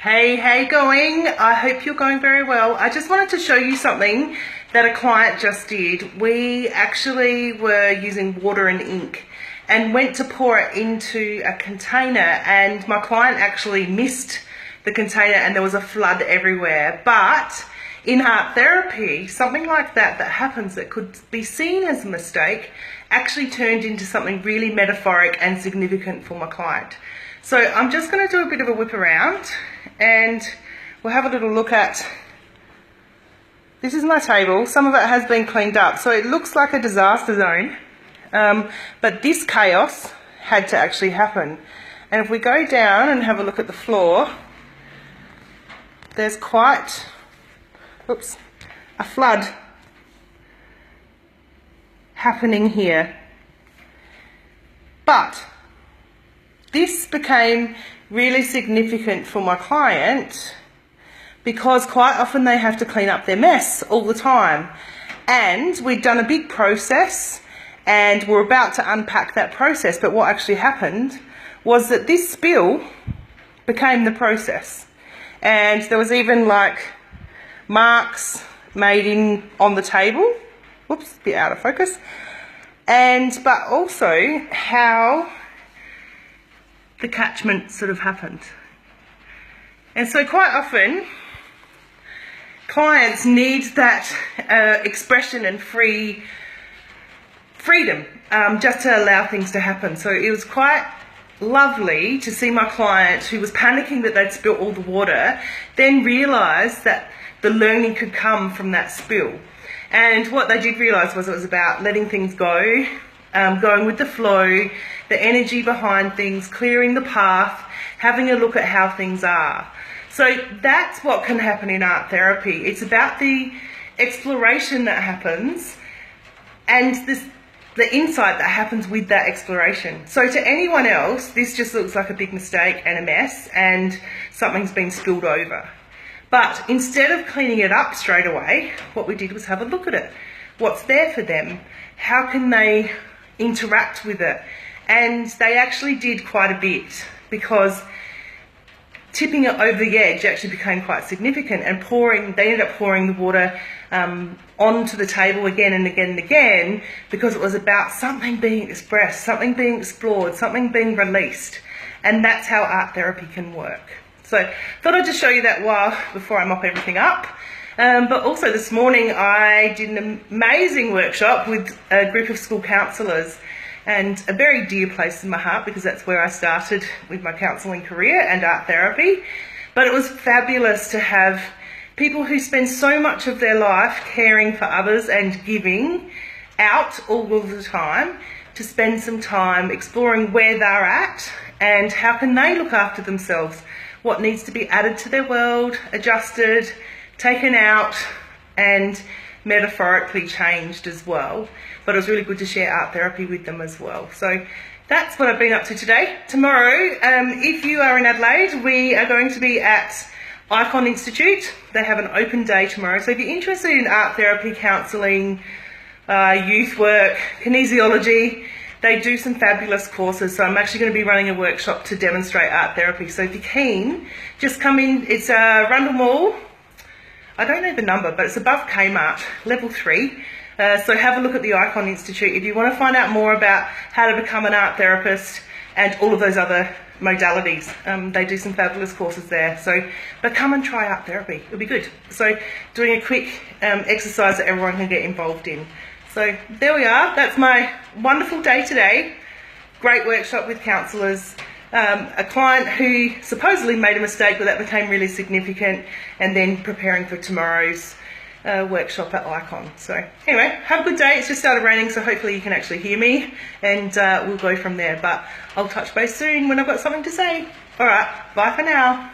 Hey, how you going? I hope you're going very well. I just wanted to show you something that a client just did. We actually were using water and ink and went to pour it into a container, and my client actually missed the container and there was a flood everywhere. But in art therapy, something like that happens that could be seen as a mistake actually turned into something really metaphoric and significant for my client. So I'm just going to do a bit of a whip around and we'll have a little look at, this is my table. Some of it has been cleaned up, so it looks like a disaster zone, but this chaos had to actually happen. And if we go down and have a look at the floor, there's quite, a flood happening here. But this became really significant for my client because quite often they have to clean up their mess all the time. And we'd done a big process and we're about to unpack that process, but what actually happened was that this spill became the process. And there was even like marks made on the table. Whoops, a bit out of focus. But also how the catchment sort of happened. And so quite often clients need that expression and freedom just to allow things to happen. So it was quite lovely to see my client, who was panicking that they'd spilt all the water, then realise that the learning could come from that spill. And what they did realise was it was about letting things go, going with the flow, the energy behind things, clearing the path, having a look at how things are. So that's what can happen in art therapy. It's about the exploration that happens and the insight that happens with that exploration. So to anyone else, this just looks like a big mistake and a mess and something's been spilled over. But instead of cleaning it up straight away, what we did was have a look at it. What's there for them? How can they interact with it? And they actually did quite a bit, because tipping it over the edge actually became quite significant, and they ended up pouring the water onto the table again and again and again, because it was about something being expressed, something being explored, something being released. And that's how art therapy can work. So thought I'd just show you that before I mop everything up. But also this morning I did an amazing workshop with a group of school counsellors, and a very dear place in my heart because that's where I started with my counselling career and art therapy. But it was fabulous to have people who spend so much of their life caring for others and giving out all of the time, to spend some time exploring where they're at and how can they look after themselves, what needs to be added to their world, adjusted, taken out, and metaphorically changed as well. But it was really good to share art therapy with them as well. So that's what I've been up to today. Tomorrow, if you are in Adelaide, we are going to be at Icon Institute. They have an open day tomorrow. So if you're interested in art therapy, counselling, youth work, kinesiology, they do some fabulous courses. So I'm actually going to be running a workshop to demonstrate art therapy. So if you're keen, just come in. It's Rundle Mall. I don't know the number, but it's above Kmart, level 3. So have a look at the Icon Institute if you want to find out more about how to become an art therapist and all of those other modalities. They do some fabulous courses there. But come and try art therapy. It'll be good. So doing a quick exercise that everyone can get involved in. So there we are. That's my wonderful day today. Great workshop with counsellors. A client who supposedly made a mistake, but that became really significant, and then preparing for tomorrow's workshop at Icon. So anyway, have a good day. It's just started raining, so hopefully you can actually hear me, and we'll go from there. But I'll touch base soon when I've got something to say. All right, bye for now.